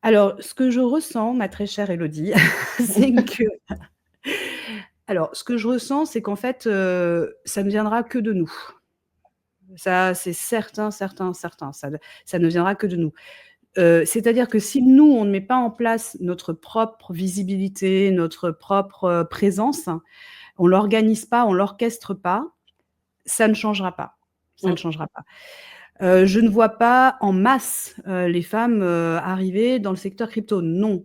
Alors, ce que je ressens, ma très chère Élodie, c'est que alors, ce que je ressens, c'est qu'en fait, ça ne viendra que de nous. Ça, c'est certain, certain, certain. Ça ne viendra que de nous. C'est-à-dire que si nous, on ne met pas en place notre propre visibilité, notre propre, présence, on l'organise pas, on l'orchestre pas, ça ne changera pas. Ça ne Mm. changera pas. Je ne vois pas en masse, les femmes, arriver dans le secteur crypto, non.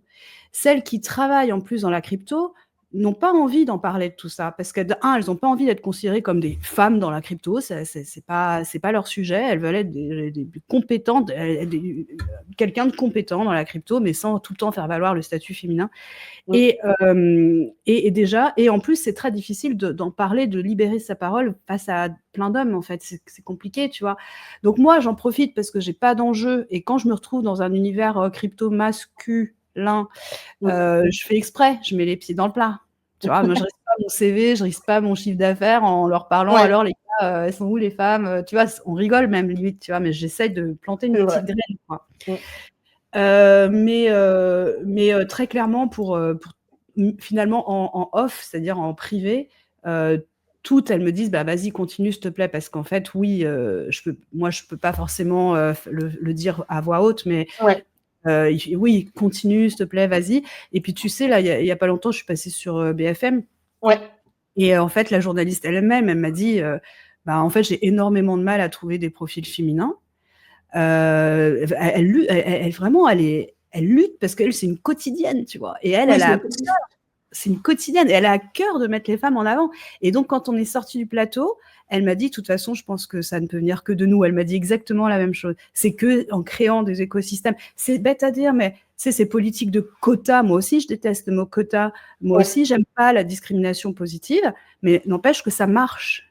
Celles qui travaillent en plus dans la crypto n'ont pas envie d'en parler de tout ça parce que de 1, elles ont pas envie d'être considérées comme des femmes dans la crypto, ça c'est pas leur sujet. Elles veulent être des compétentes, quelqu'un de compétent dans la crypto, mais sans tout le temps faire valoir le statut féminin. Mm. Et déjà, et en plus, c'est très difficile d'en parler, de libérer sa parole face à plein d'hommes, en fait. C'est compliqué, tu vois. Donc moi, j'en profite parce que j'ai pas d'enjeu. Et quand je me retrouve dans un univers crypto masculin, Mm. je fais exprès, je mets les pieds dans le plat. Tu vois, moi, je risque pas mon CV, je risque pas mon chiffre d'affaires en leur parlant. Ouais, Alors, les gars, elles sont où les femmes? Tu vois, on rigole même limite, tu vois, mais j'essaie de planter une c'est petite vrai. graine, quoi. Mm. Mais très clairement, pour finalement en off, c'est-à-dire en privé, toutes elles me disent bah vas-y continue s'il te plaît parce qu'en fait oui, moi je peux pas forcément le dire à voix haute, mais Ouais, oui continue s'il te plaît vas-y. Et puis tu sais là il y a pas longtemps je suis passée sur BFM ouais. et en fait la journaliste elle-même elle m'a dit bah en fait j'ai énormément de mal à trouver des profils féminins. Vraiment, elle lutte parce qu'elle, c'est une quotidienne, tu vois. Et elle, Oui, elle c'est a, une quotidienne. c'est une quotidienne. Et elle a à cœur de mettre les femmes en avant. Et donc, quand on est sorti du plateau, elle m'a dit, de toute façon, je pense que ça ne peut venir que de nous. Elle m'a dit exactement la même chose. C'est que en créant des écosystèmes. C'est bête à dire, mais tu sais, ces politiques de quotas, moi aussi, je déteste le mot quota. Moi Ouais. aussi, j'aime pas la discrimination positive, mais n'empêche que ça marche.